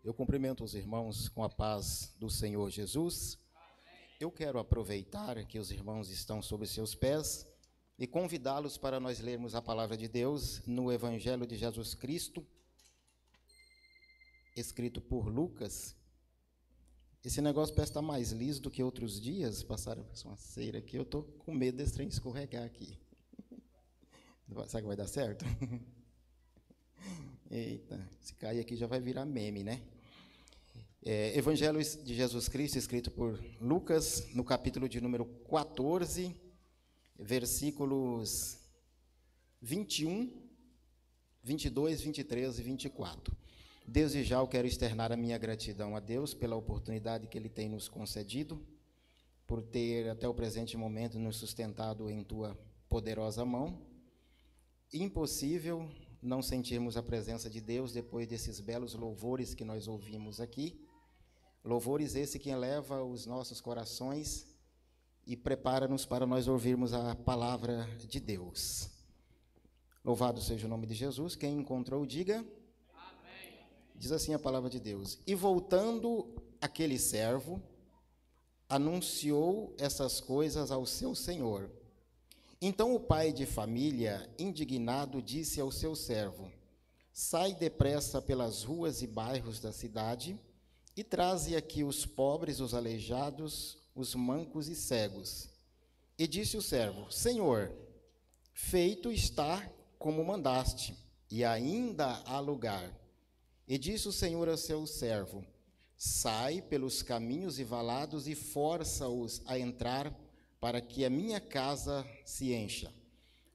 Eu cumprimento os irmãos com a paz do Senhor Jesus. Eu quero aproveitar que os irmãos estão sob seus pés e convidá-los para nós lermos a palavra de Deus no Evangelho de Jesus Cristo, escrito por Lucas. Esse negócio parece estar mais liso do que outros dias. Passaram uma cera aqui, eu estou com medo desse trem escorregar aqui. Será que vai dar certo? Eita, se cair aqui já vai virar meme, né? Evangelho de Jesus Cristo, escrito por Lucas, no capítulo de número 14, versículos 21, 22, 23 e 24. Desde já eu quero externar a minha gratidão a Deus pela oportunidade que Ele tem nos concedido, por ter até o presente momento nos sustentado em Tua poderosa mão. Impossível não sentirmos a presença de Deus depois desses belos louvores que nós ouvimos aqui. Louvores esse que eleva os nossos corações e prepara-nos para nós ouvirmos a palavra de Deus. Louvado seja o nome de Jesus. Quem encontrou, diga. Amém. Diz assim a palavra de Deus. E voltando aquele servo, anunciou essas coisas ao seu senhor. Então o pai de família, indignado, disse ao seu servo: sai depressa pelas ruas e bairros da cidade e traze aqui os pobres, os aleijados, os mancos e cegos. E disse o servo: Senhor, feito está como mandaste, e ainda há lugar. E disse o Senhor ao seu servo: sai pelos caminhos e valados e força-os a entrar, para que a minha casa se encha.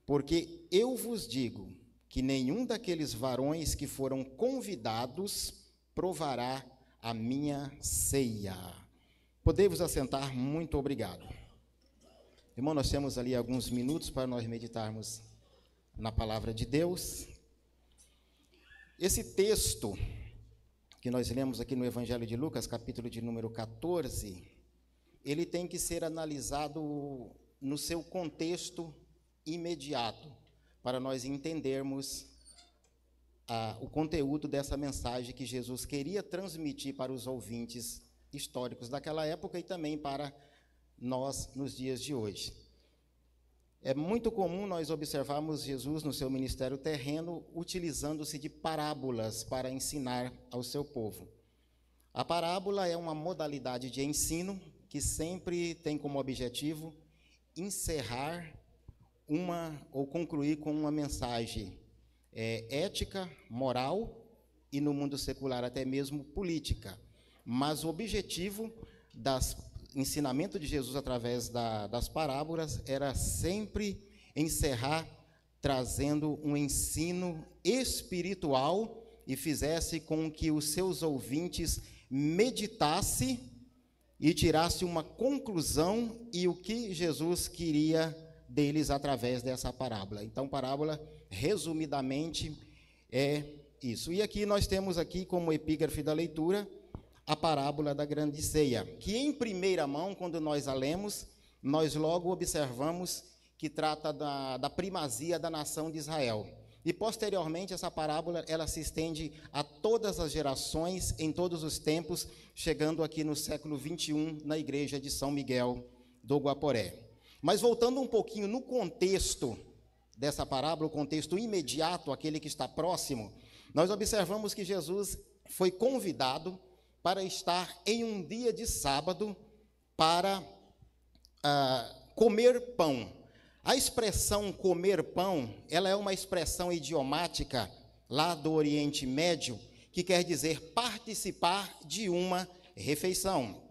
Porque eu vos digo que nenhum daqueles varões que foram convidados provará a minha ceia. Podemos assentar? Muito obrigado. Irmão, nós temos ali alguns minutos para nós meditarmos na palavra de Deus. Esse texto que nós lemos aqui no Evangelho de Lucas, capítulo de número 14, ele tem que ser analisado no seu contexto imediato, para nós entendermos o conteúdo dessa mensagem que Jesus queria transmitir para os ouvintes históricos daquela época e também para nós nos dias de hoje. É muito comum nós observarmos Jesus no seu ministério terreno utilizando-se de parábolas para ensinar ao seu povo. A parábola é uma modalidade de ensino que sempre tem como objetivo encerrar ou concluir com uma mensagem ética, moral e, no mundo secular, até mesmo política. Mas o objetivo das ensinamento de Jesus através das parábolas era sempre encerrar trazendo um ensino espiritual e fizesse com que os seus ouvintes meditassem e tirasse uma conclusão e o que Jesus queria deles através dessa parábola. Então, parábola, resumidamente, é isso. E aqui nós temos aqui como epígrafe da leitura a parábola da grande ceia, que em primeira mão, quando nós a lemos, nós logo observamos que trata da primazia da nação de Israel. E, posteriormente, essa parábola ela se estende a todas as gerações, em todos os tempos, chegando aqui no século 21, na igreja de São Miguel do Guaporé. Mas, voltando um pouquinho no contexto dessa parábola, o contexto imediato, aquele que está próximo, nós observamos que Jesus foi convidado para estar em um dia de sábado para comer pão. A expressão comer pão, ela é uma expressão idiomática lá do Oriente Médio, que quer dizer participar de uma refeição.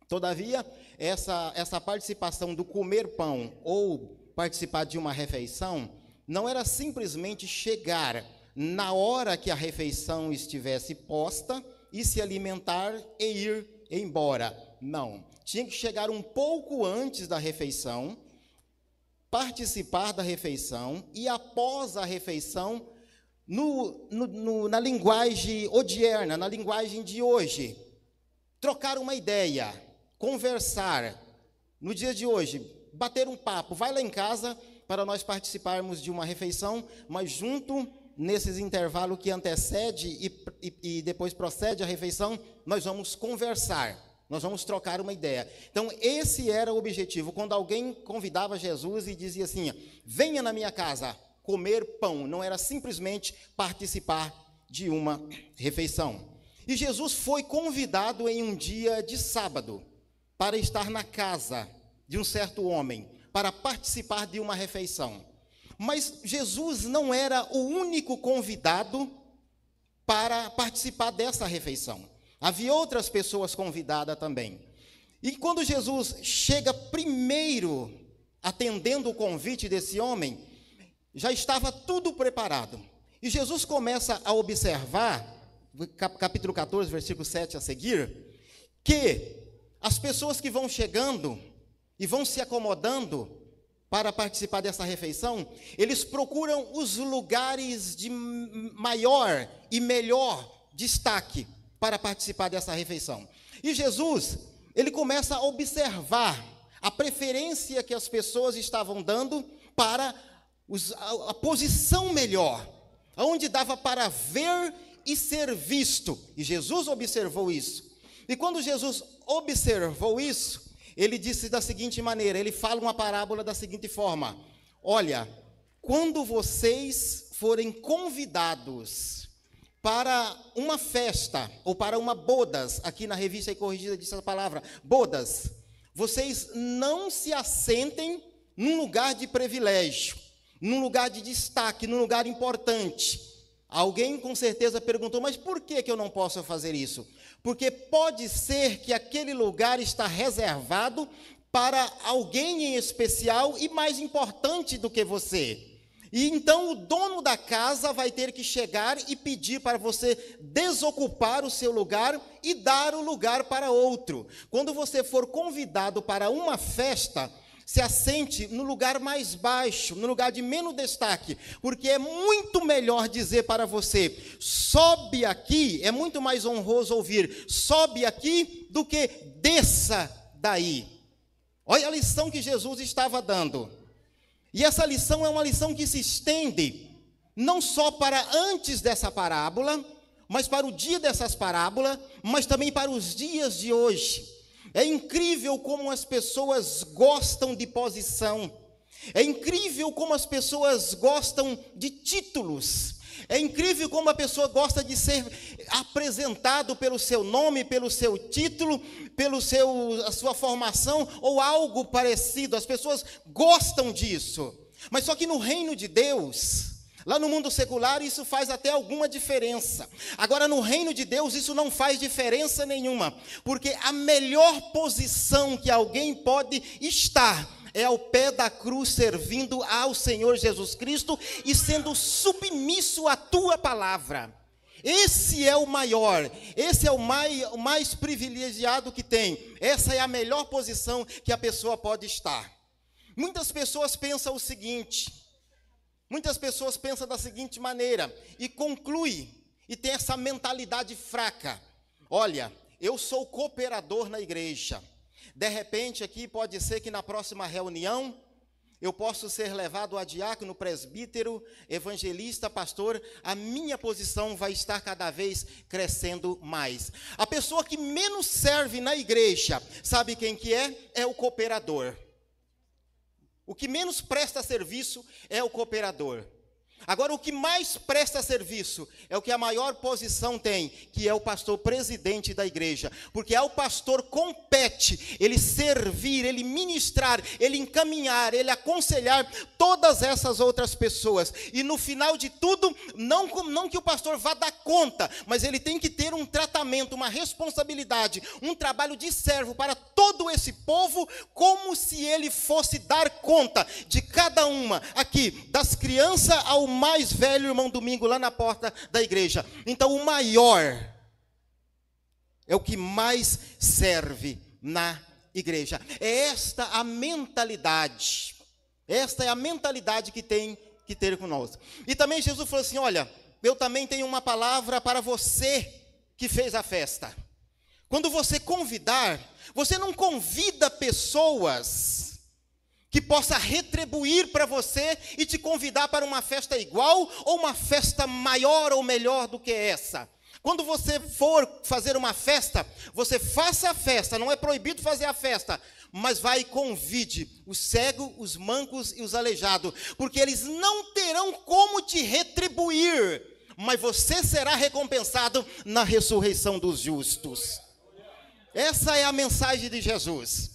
Todavia, essa participação do comer pão ou participar de uma refeição não era simplesmente chegar na hora que a refeição estivesse posta e se alimentar e ir embora. Não, tinha que chegar um pouco antes da refeição, participar da refeição e, após a refeição, na linguagem odierna, na linguagem de hoje, trocar uma ideia, conversar. No dia de hoje, bater um papo, vai lá em casa para nós participarmos de uma refeição, mas junto nesses intervalos que antecede e depois procede a refeição, nós vamos conversar, nós vamos trocar uma ideia. Então, esse era o objetivo. Quando alguém convidava Jesus e dizia assim, venha na minha casa comer pão, não era simplesmente participar de uma refeição. E Jesus foi convidado em um dia de sábado para estar na casa de um certo homem, para participar de uma refeição. Mas Jesus não era o único convidado para participar dessa refeição. Havia outras pessoas convidadas também. E quando Jesus chega primeiro, atendendo o convite desse homem, já estava tudo preparado. E Jesus começa a observar, capítulo 14, versículo 7 a seguir, que as pessoas que vão chegando e vão se acomodando para participar dessa refeição, eles procuram os lugares de maior e melhor destaque para participar dessa refeição. E Jesus, ele começa a observar a preferência que as pessoas estavam dando para a posição melhor, onde dava para ver e ser visto. E Jesus observou isso. E quando Jesus observou isso, ele disse da seguinte maneira, ele fala uma parábola da seguinte forma: olha, quando vocês forem convidados para uma festa, ou para uma bodas, aqui na Revista e Corrigida diz essa palavra, bodas, vocês não se assentem num lugar de privilégio, num lugar de destaque, num lugar importante. Alguém com certeza perguntou, mas por que eu não posso fazer isso? Porque pode ser que aquele lugar está reservado para alguém em especial e mais importante do que você. E então o dono da casa vai ter que chegar e pedir para você desocupar o seu lugar e dar o lugar para outro. Quando você for convidado para uma festa, se assente no lugar mais baixo, no lugar de menos destaque, porque é muito melhor dizer para você, sobe aqui, é muito mais honroso ouvir, sobe aqui, do que desça daí. Olha a lição que Jesus estava dando. E essa lição é uma lição que se estende, não só para antes dessa parábola, mas para o dia dessas parábolas, mas também para os dias de hoje. É incrível como as pessoas gostam de posição. É incrível como as pessoas gostam de títulos. É incrível como a pessoa gosta de ser apresentado pelo seu nome, pelo seu título, a sua formação ou algo parecido. As pessoas gostam disso. Mas só que no reino de Deus, lá no mundo secular, isso faz até alguma diferença. Agora, no reino de Deus, isso não faz diferença nenhuma, porque a melhor posição que alguém pode estar é ao pé da cruz, servindo ao Senhor Jesus Cristo e sendo submisso à tua palavra. Esse é o maior, esse é o mais privilegiado que tem. Essa é a melhor posição que a pessoa pode estar. Muitas pessoas pensam o seguinte, muitas pessoas pensam da seguinte maneira, e conclui, e tem essa mentalidade fraca. Olha, eu sou cooperador na igreja. De repente aqui pode ser que na próxima reunião eu posso ser levado a diácono, presbítero, evangelista, pastor, a minha posição vai estar cada vez crescendo mais. A pessoa que menos serve na igreja, sabe quem que é? É o cooperador. O que menos presta serviço é o cooperador. Agora, o que mais presta serviço é o que a maior posição tem, que é o pastor presidente da igreja. Porque ao pastor compete ele servir, ele ministrar, ele encaminhar, ele aconselhar todas essas outras pessoas. E no final de tudo, não que o pastor vá dar conta, mas ele tem que ter um tratamento, uma responsabilidade, um trabalho de servo para todo esse povo, como se ele fosse dar conta de cada uma, aqui, das crianças ao mais velho irmão domingo lá na porta da igreja. Então o maior é o que mais serve na igreja. É esta a mentalidade. Esta é a mentalidade que tem que ter conosco. E também Jesus falou assim, olha, eu também tenho uma palavra para você que fez a festa. Quando você convidar, você não convida pessoas que possa retribuir para você e te convidar para uma festa igual ou uma festa maior ou melhor do que essa. Quando você for fazer uma festa, você faça a festa, não é proibido fazer a festa, mas vai e convide os cegos, os mancos e os aleijados, porque eles não terão como te retribuir, mas você será recompensado na ressurreição dos justos. Essa é a mensagem de Jesus.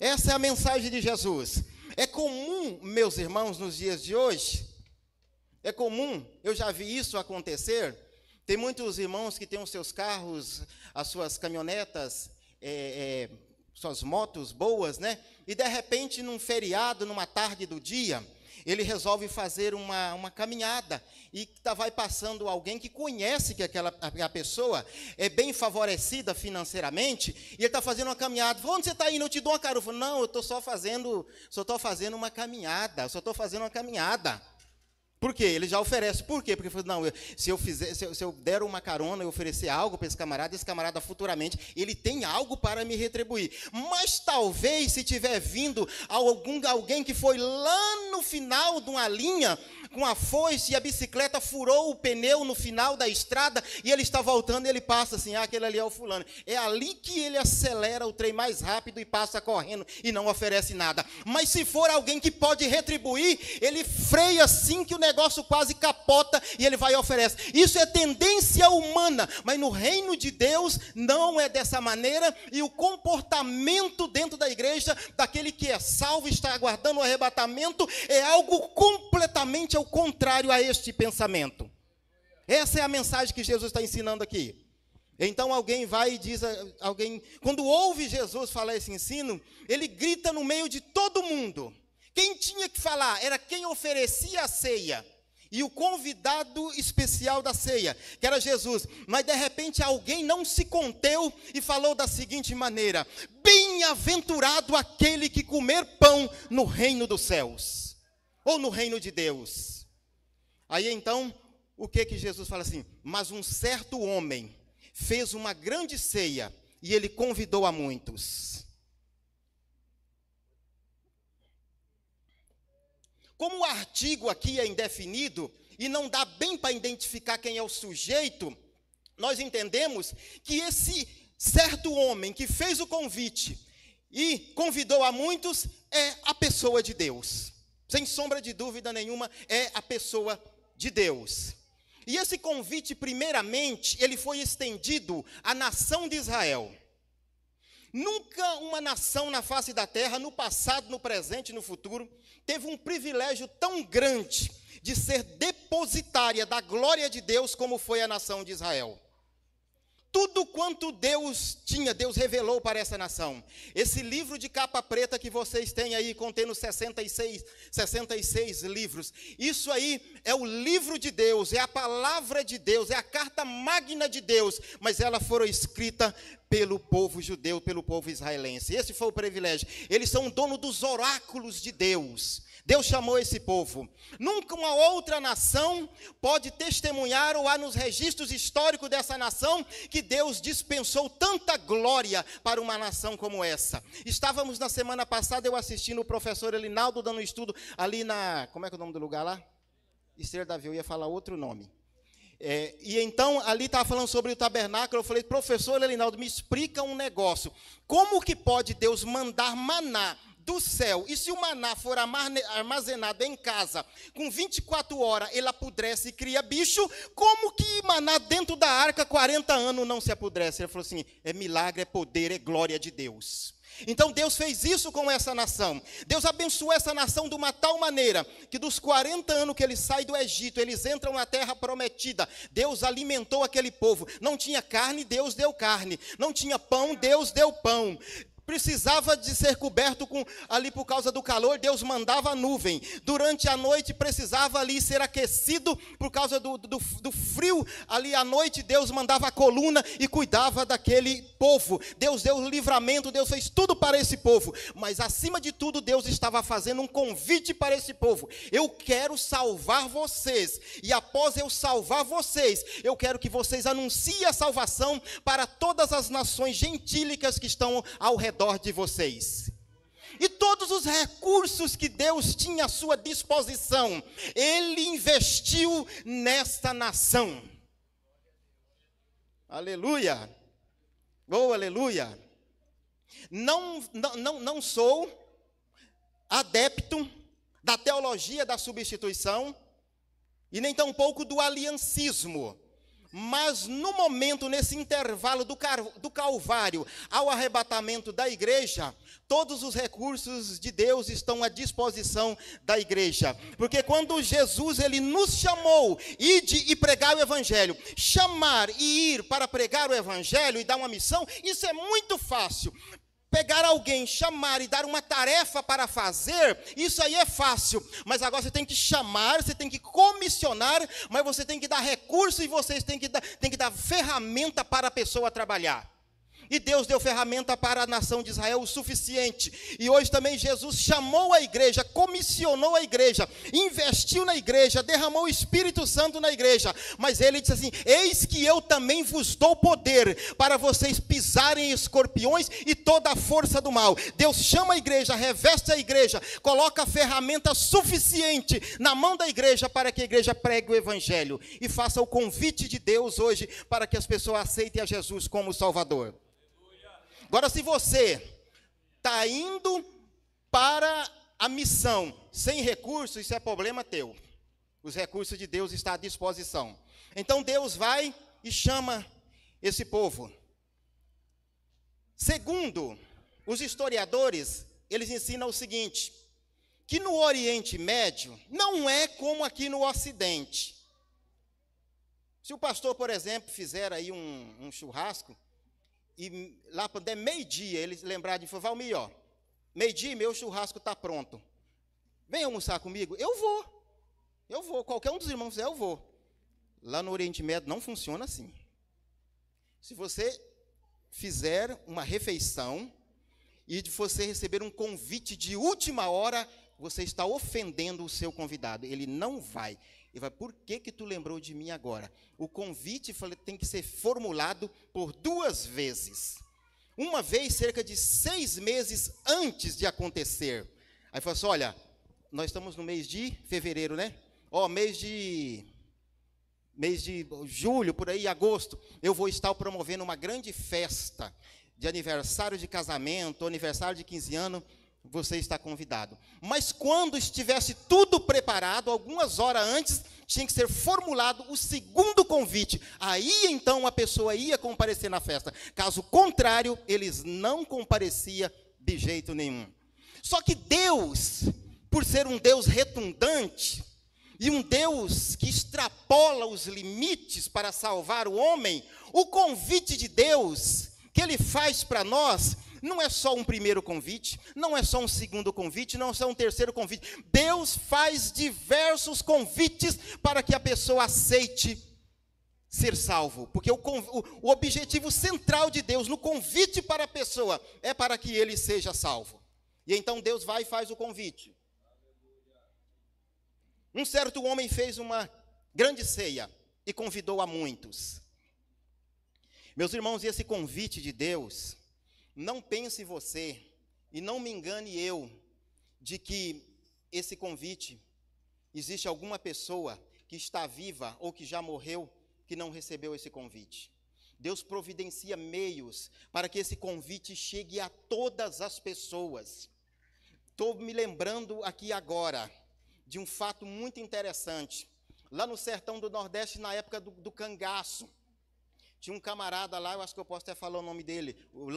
Essa é a mensagem de Jesus. É comum, meus irmãos, nos dias de hoje, é comum, eu já vi isso acontecer. Tem muitos irmãos que têm os seus carros, as suas caminhonetas, suas motos boas, né? E de repente, num feriado, numa tarde do dia, ele resolve fazer uma caminhada e vai passando alguém que conhece que a pessoa é bem favorecida financeiramente, e ele está fazendo uma caminhada. Onde você está indo? Eu te dou uma carona. Eu falo, não, eu estou só estou fazendo uma caminhada, Por quê? Ele já oferece. Por quê? Porque não, se eu der uma carona e oferecer algo para esse camarada futuramente, ele tem algo para me retribuir. Mas talvez, se tiver vindo alguém que foi lá no final de uma linha, com a foice, e a bicicleta furou o pneu no final da estrada, e ele está voltando, e ele passa assim, aquele ali é o fulano. É ali que ele acelera o trem mais rápido e passa correndo, e não oferece nada. Mas se for alguém que pode retribuir, ele freia assim que o negócio quase capota, e ele vai e oferece. Isso é tendência humana, mas no reino de Deus não é dessa maneira, e o comportamento dentro da igreja, daquele que é salvo, está aguardando o arrebatamento, é algo completamente ao contrário a este pensamento. Essa é a mensagem que Jesus está ensinando aqui. Então alguém vai e diz, quando ouve Jesus falar esse ensino, ele grita no meio de todo mundo. Quem tinha que falar era quem oferecia a ceia, e o convidado especial da ceia, que era Jesus. Mas de repente alguém não se conteu e falou da seguinte maneira: bem-aventurado aquele que comer pão no reino dos céus, ou no reino de Deus. Aí então, o que Jesus fala assim? Mas um certo homem fez uma grande ceia, e ele convidou a muitos. Como o artigo aqui é indefinido, e não dá bem para identificar quem é o sujeito, nós entendemos que esse certo homem que fez o convite e convidou a muitos é a pessoa de Deus. Sem sombra de dúvida nenhuma, é a pessoa de Deus. E esse convite, primeiramente, ele foi estendido à nação de Israel. Nunca uma nação na face da terra, no passado, no presente e no futuro, teve um privilégio tão grande de ser depositária da glória de Deus como foi a nação de Israel. Tudo quanto Deus tinha, Deus revelou para essa nação. Esse livro de capa preta que vocês têm aí, contendo 66 livros, isso aí é o livro de Deus, é a palavra de Deus, é a carta magna de Deus, mas ela foi escrita pelo povo judeu, pelo povo israelense. Esse foi o privilégio. Eles são dono dos oráculos de Deus. Deus chamou esse povo. Nunca uma outra nação pode testemunhar, ou há nos registros históricos dessa nação, que Deus dispensou tanta glória para uma nação como essa. Estávamos na semana passada, eu assistindo o professor Elinaldo dando um estudo ali como é que é o nome do lugar lá? Estrela da Viu, eu ia falar outro nome. E então, ali estava falando sobre o tabernáculo. Eu falei, professor Elinaldo, me explica um negócio. Como que pode Deus mandar maná do céu, e se o maná for armazenado em casa, com 24 horas ele apodrece e cria bicho, como que maná dentro da arca 40 anos não se apodrece? Ele falou assim, é milagre, é poder, é glória de Deus. Então Deus fez isso com essa nação. Deus abençoou essa nação de uma tal maneira, que dos 40 anos que eles saem do Egito, eles entram na terra prometida, Deus alimentou aquele povo. Não tinha carne, Deus deu carne. Não tinha pão, Deus deu pão. Precisava de ser coberto ali por causa do calor, Deus mandava a nuvem. Durante a noite precisava ali ser aquecido por causa do frio. Ali à noite Deus mandava a coluna e cuidava daquele povo. Deus deu o livramento, Deus fez tudo para esse povo. Mas acima de tudo Deus estava fazendo um convite para esse povo. Eu quero salvar vocês. E após eu salvar vocês, eu quero que vocês anunciem a salvação para todas as nações gentílicas que estão ao redor de vocês. E todos os recursos que Deus tinha à sua disposição, Ele investiu nesta nação. Aleluia! Oh, aleluia! Não sou adepto da teologia da substituição e nem tampouco do aliancismo. Mas no momento, nesse intervalo do Calvário ao arrebatamento da igreja, todos os recursos de Deus estão à disposição da igreja. Porque quando Jesus ele nos chamou, ide e pregar o evangelho, chamar e ir para pregar o evangelho e dar uma missão, isso é muito fácil. Pegar alguém, chamar e dar uma tarefa para fazer, isso aí é fácil. Mas agora você tem que chamar, você tem que comissionar, mas você tem que dar recurso e vocês têm que dar ferramenta para a pessoa trabalhar. E Deus deu ferramenta para a nação de Israel o suficiente. E hoje também Jesus chamou a igreja, comissionou a igreja, investiu na igreja, derramou o Espírito Santo na igreja. Mas ele disse assim: eis que eu também vos dou poder para vocês pisarem escorpiões e toda a força do mal. Deus chama a igreja, reveste a igreja, coloca a ferramenta suficiente na mão da igreja para que a igreja pregue o evangelho. E faça o convite de Deus hoje para que as pessoas aceitem a Jesus como Salvador. Agora, se você está indo para a missão sem recursos, isso é problema teu. Os recursos de Deus estão à disposição. Então, Deus vai e chama esse povo. Segundo, os historiadores, eles ensinam o seguinte, que no Oriente Médio não é como aqui no Ocidente. Se o pastor, por exemplo, fizer aí um churrasco, e lá para meio-dia, eles lembrarem de Valmir, ó, meio-dia meu churrasco está pronto. Vem almoçar comigo? Eu vou. Qualquer um dos irmãos fizer, eu vou. Lá no Oriente Médio não funciona assim. Se você fizer uma refeição e você receber um convite de última hora, você está ofendendo o seu convidado. Ele não vai. Ele vai: por que tu lembrou de mim agora? O convite tem que ser formulado por 2 vezes. Uma vez, cerca de 6 meses antes de acontecer. Aí falou assim: olha, nós estamos no mês de fevereiro, né? Mês de julho, por aí, agosto, eu vou estar promovendo uma grande festa de aniversário de casamento, aniversário de 15 anos, você está convidado. Mas quando estivesse tudo preparado, algumas horas antes, tinha que ser formulado o segundo convite. Aí, então, a pessoa ia comparecer na festa. Caso contrário, eles não compareciam de jeito nenhum. Só que Deus, por ser um Deus redundante, e um Deus que extrapola os limites para salvar o homem, o convite de Deus que Ele faz para nós não é só um primeiro convite, não é só um segundo convite, não é só um terceiro convite. Deus faz diversos convites para que a pessoa aceite ser salvo. Porque o objetivo central de Deus no convite para a pessoa é para que ele seja salvo. E então Deus vai e faz o convite. Um certo homem fez uma grande ceia e convidou a muitos. Meus irmãos, esse convite de Deus, não pense você, e não me engane eu, de que esse convite, existe alguma pessoa que está viva ou que já morreu, que não recebeu esse convite. Deus providencia meios para que esse convite chegue a todas as pessoas. Estou me lembrando aqui agora de um fato muito interessante. Lá no sertão do Nordeste, na época do cangaço, tinha um camarada lá, eu acho que eu posso até falar o nome dele, o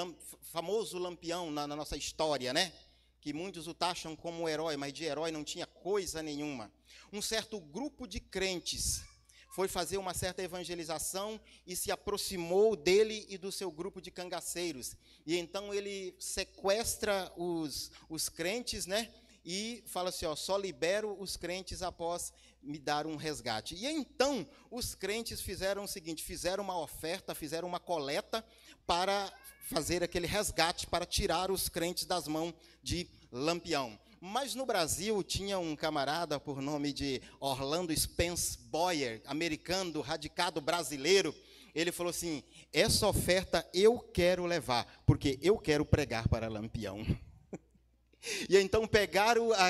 famoso Lampião na nossa história, né? Que muitos o taxam como herói, mas de herói não tinha coisa nenhuma. Um certo grupo de crentes foi fazer uma certa evangelização e se aproximou dele e do seu grupo de cangaceiros. E então ele sequestra os crentes, né? E fala assim, só libero os crentes após me dar um resgate. E então os crentes fizeram o seguinte, fizeram uma oferta, fizeram uma coleta para fazer aquele resgate, para tirar os crentes das mãos de Lampião. Mas no Brasil tinha um camarada por nome de Orlando Spence Boyer, americano, radicado brasileiro. Ele falou assim, essa oferta eu quero levar, porque eu quero pregar para Lampião. E então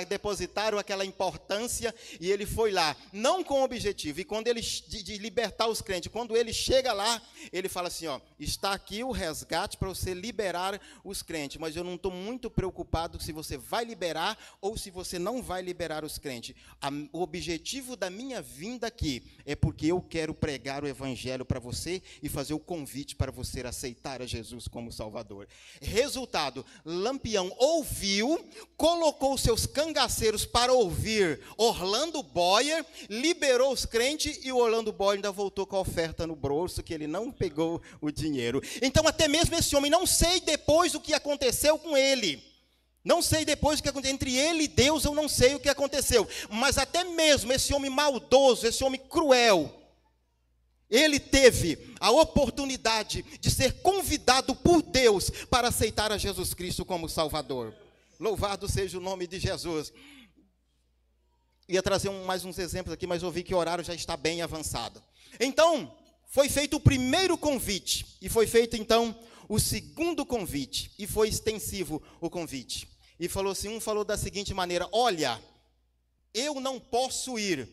depositaram aquela importância e ele foi lá, não com objetivo. E quando ele, de libertar os crentes, quando ele chega lá, ele fala assim, ó, está aqui o resgate para você liberar os crentes, mas eu não estou muito preocupado se você vai liberar ou se você não vai liberar os crentes. O objetivo da minha vinda aqui é porque eu quero pregar o evangelho para você e fazer o convite para você aceitar a Jesus como Salvador. Resultado, Lampião ouviu, colocou seus cangaceiros para ouvir Orlando Boyer, liberou os crentes e o Orlando Boyer ainda voltou com a oferta no bolso, que ele não pegou o dinheiro. Então até mesmo esse homem, não sei depois o que aconteceu com ele, não sei depois o que aconteceu, entre ele e Deus eu não sei o que aconteceu, mas até mesmo esse homem maldoso, esse homem cruel, ele teve a oportunidade de ser convidado por Deus para aceitar a Jesus Cristo como Salvador. Louvado seja o nome de Jesus. Ia trazer mais uns exemplos aqui, mas eu vi que o horário já está bem avançado. Então, foi feito o primeiro convite, e foi feito então o segundo convite, e foi extensivo o convite. E falou assim, falou da seguinte maneira, olha, eu não posso ir,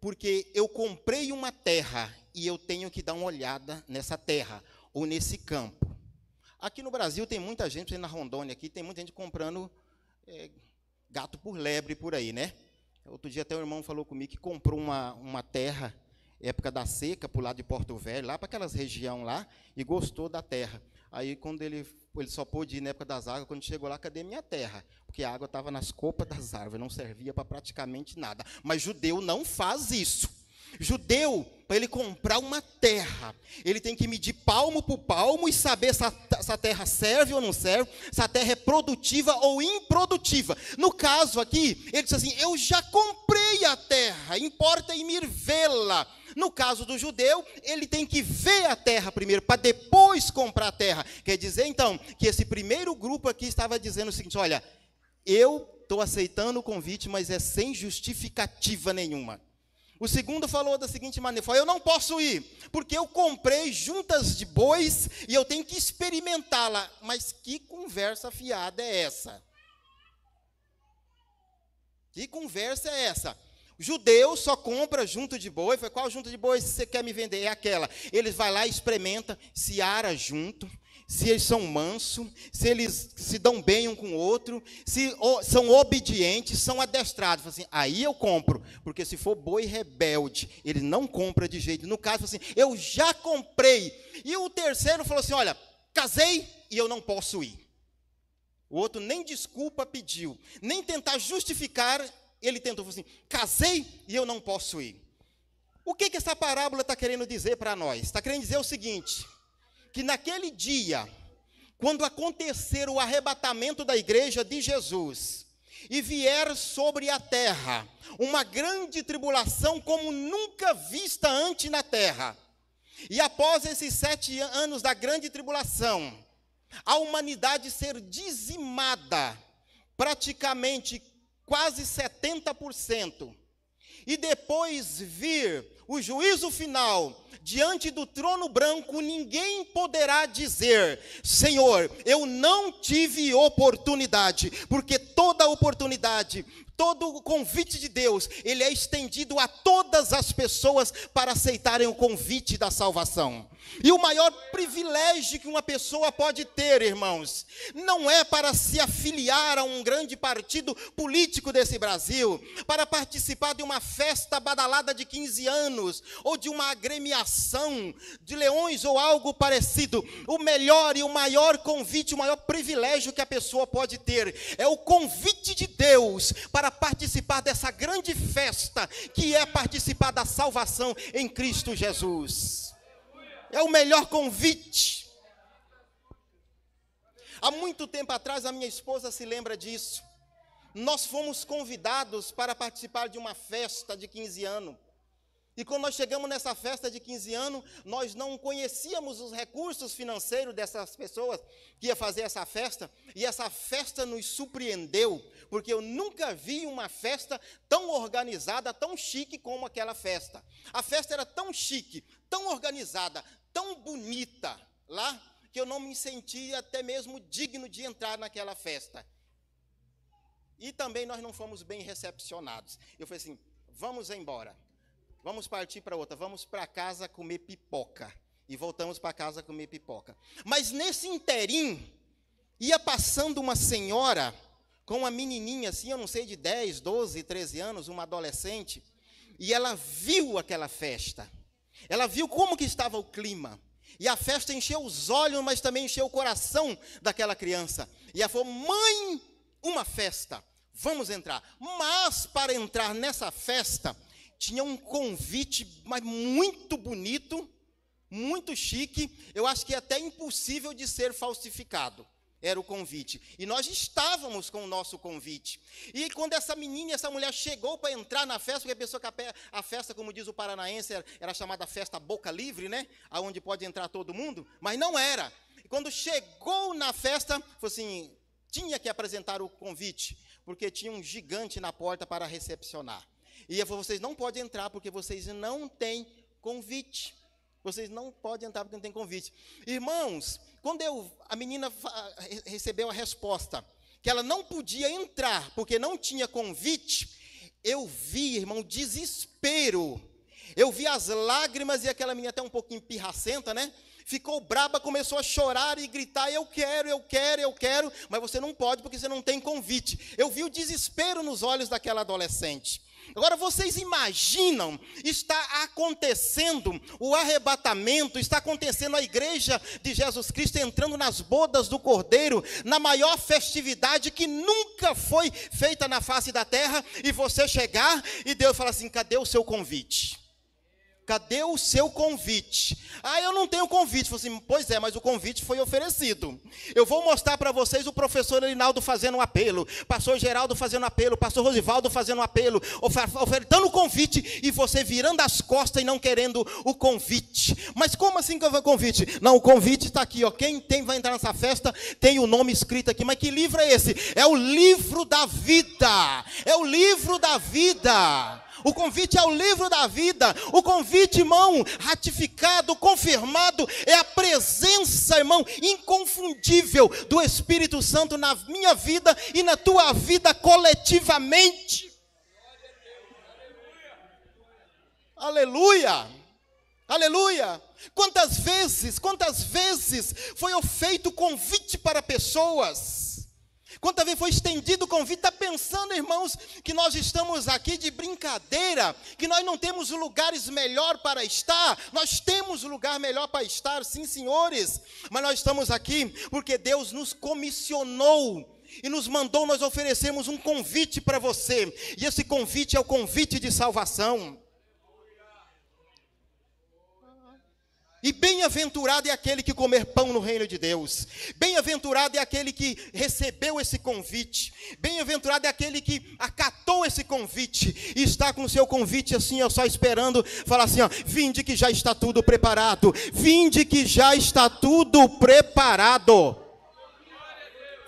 porque eu comprei uma terra, e eu tenho que dar uma olhada nessa terra, ou nesse campo. Aqui no Brasil tem muita gente, na Rondônia aqui, tem muita gente comprando gato por lebre por aí, né? Outro dia até o irmão falou comigo que comprou uma terra, época da seca, para o lado de Porto Velho, lá para aquelas regiões lá, e gostou da terra. Aí quando ele só pôde ir na época das águas, quando chegou lá, cadê minha terra? Porque a água estava nas copas das árvores, não servia para praticamente nada. Mas judeu não faz isso. Judeu, para ele comprar uma terra, ele tem que medir palmo por palmo e saber se essa terra serve ou não serve, se a terra é produtiva ou improdutiva. No caso aqui, ele disse assim, eu já comprei a terra, importa em ir vê-la. No caso do judeu, ele tem que ver a terra primeiro, para depois comprar a terra. Quer dizer, então, que esse primeiro grupo aqui estava dizendo o seguinte, olha, eu estou aceitando o convite, mas é sem justificativa nenhuma. O segundo falou da seguinte maneira, falou, eu não posso ir, porque eu comprei juntas de bois e eu tenho que experimentá-la. Mas que conversa fiada é essa? Que conversa é essa? O judeu só compra junto de boi, foi qual junto de boi você quer me vender? É aquela. Eles vai lá e experimenta, se ara junto, se eles são mansos, se eles se dão bem um com o outro, se são obedientes, são adestrados. Assim, aí eu compro, porque se for boi rebelde, ele não compra de jeito. No caso, assim, eu já comprei. E o terceiro falou assim, olha, casei e eu não posso ir. O outro nem desculpa pediu, nem tentar justificar, ele tentou, falou assim, casei e eu não posso ir. O que essa parábola está querendo dizer para nós? Está querendo dizer o seguinte, que naquele dia, quando acontecer o arrebatamento da igreja de Jesus, e vier sobre a terra uma grande tribulação como nunca vista antes na terra, e após esses 7 anos da grande tribulação, a humanidade ser dizimada, praticamente quase 70%, e depois vir o juízo final, diante do trono branco, ninguém poderá dizer, Senhor, eu não tive oportunidade, porque toda oportunidade, todo o convite de Deus, ele é estendido a todas as pessoas para aceitarem o convite da salvação. E o maior privilégio que uma pessoa pode ter, irmãos, não é para se afiliar a um grande partido político desse Brasil, para participar de uma festa badalada de 15 anos, ou de uma agremiação de leões ou algo parecido. O melhor e o maior convite, o maior privilégio que a pessoa pode ter, é o convite de Deus para participar dessa grande festa, que é participar da salvação em Cristo Jesus. É o melhor convite. Há muito tempo atrás, a minha esposa se lembra disso. Nós fomos convidados para participar de uma festa de 15 anos. E quando nós chegamos nessa festa de 15 anos, nós não conhecíamos os recursos financeiros dessas pessoas que iam fazer essa festa. E essa festa nos surpreendeu, porque eu nunca vi uma festa tão organizada, tão chique como aquela festa. A festa era tão chique, tão organizada, tão bonita lá, que eu não me sentia até mesmo digno de entrar naquela festa. E também nós não fomos bem recepcionados. Eu falei assim, vamos embora. Vamos partir para outra. Vamos para casa comer pipoca. E voltamos para casa comer pipoca. Mas nesse interim, ia passando uma senhora com uma menininha assim, eu não sei, de 10, 12, 13 anos, uma adolescente. E ela viu aquela festa. Ela viu como que estava o clima. E a festa encheu os olhos, mas também encheu o coração daquela criança. E ela falou, mãe, uma festa, vamos entrar. Mas para entrar nessa festa, tinha um convite mas muito bonito, muito chique. Eu acho que é até impossível de ser falsificado. Era o convite. E nós estávamos com o nosso convite. E quando essa menina e essa mulher chegou para entrar na festa, porque a pessoa que a festa, como diz o paranaense, era chamada festa boca livre, né? Aonde pode entrar todo mundo, mas não era. E quando chegou na festa, falou assim, tinha que apresentar o convite, porque tinha um gigante na porta para recepcionar. E ele falou, vocês não podem entrar porque vocês não têm convite. Vocês não podem entrar porque não tem convite. Irmãos, quando a menina recebeu a resposta, que ela não podia entrar porque não tinha convite, eu vi, irmão, desespero. Eu vi as lágrimas e aquela menina até um pouquinho pirracenta, né? Ficou braba, começou a chorar e gritar, eu quero, mas você não pode porque você não tem convite. Eu vi o desespero nos olhos daquela adolescente. Agora vocês imaginam, está acontecendo o arrebatamento, está acontecendo a igreja de Jesus Cristo entrando nas bodas do Cordeiro, na maior festividade que nunca foi feita na face da terra, e você chegar e Deus fala assim, cadê o seu convite? Cadê o seu convite? Ah, eu não tenho convite. Falei assim, pois é, mas o convite foi oferecido. Eu vou mostrar para vocês o professor Rinaldo fazendo um apelo, pastor Geraldo fazendo um apelo, pastor Rosivaldo fazendo um apelo, ofertando o convite, e você virando as costas e não querendo o convite. Mas como assim que eu vou convite? Não, o convite está aqui, ó. Quem vai entrar nessa festa tem o nome escrito aqui. Mas que livro é esse? É o livro da vida. É o livro da vida. O convite é o livro da vida. O convite, irmão, ratificado, confirmado, é a presença, irmão, inconfundível do Espírito Santo na minha vida e na tua vida coletivamente. Aleluia! Aleluia! Quantas vezes foi feito convite para pessoas? Quantas vezes foi estendido o convite? Está pensando, irmãos, que nós estamos aqui de brincadeira, que nós não temos lugares melhor para estar? Nós temos lugar melhor para estar, sim, senhores, mas nós estamos aqui porque Deus nos comissionou e nos mandou nós oferecermos um convite para você, e esse convite é o convite de salvação. E bem-aventurado é aquele que comer pão no reino de Deus. Bem-aventurado é aquele que recebeu esse convite. Bem-aventurado é aquele que acatou esse convite e está com o seu convite assim, ó, só esperando, falar assim, ó, vinde que já está tudo preparado. Vinde que já está tudo preparado.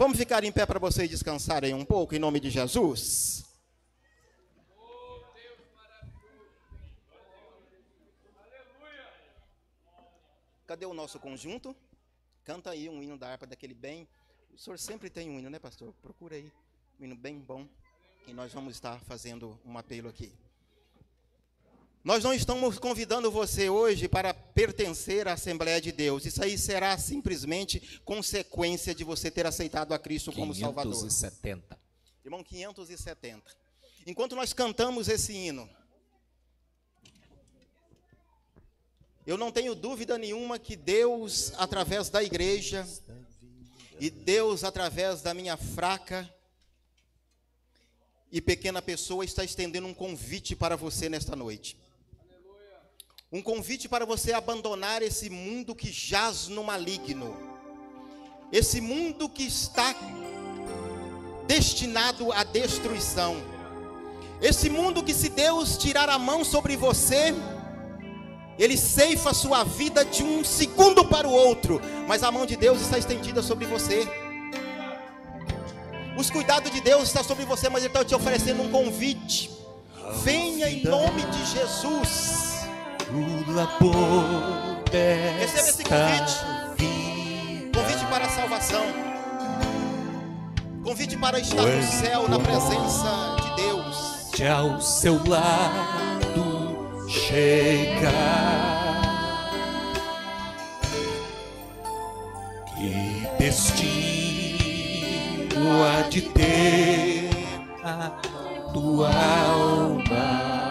Vamos ficar em pé para vocês descansarem um pouco, em nome de Jesus. Cadê o nosso conjunto? Canta aí um hino da harpa daquele bem. O senhor sempre tem um hino, né, pastor? Procura aí um hino bem bom. E nós vamos estar fazendo um apelo aqui. Nós não estamos convidando você hoje para pertencer à Assembleia de Deus. Isso aí será simplesmente consequência de você ter aceitado a Cristo como Salvador. 570. Irmão, 570. Enquanto nós cantamos esse hino, eu não tenho dúvida nenhuma que Deus, através da igreja, e Deus, através da minha fraca e pequena pessoa, está estendendo um convite para você nesta noite. Um convite para você abandonar esse mundo que jaz no maligno. Esse mundo que está destinado à destruição. Esse mundo que, se Deus tirar a mão sobre você, Ele ceifa a sua vida de um segundo para o outro, mas a mão de Deus está estendida sobre você. Os cuidados de Deus estão sobre você, mas Ele está te oferecendo um convite. Venha em nome de Jesus. Receba esse convite. Convite para a salvação. Convite para estar no céu, na presença de Deus. Que ao seu lado chega, que destino há de ter a tua alma.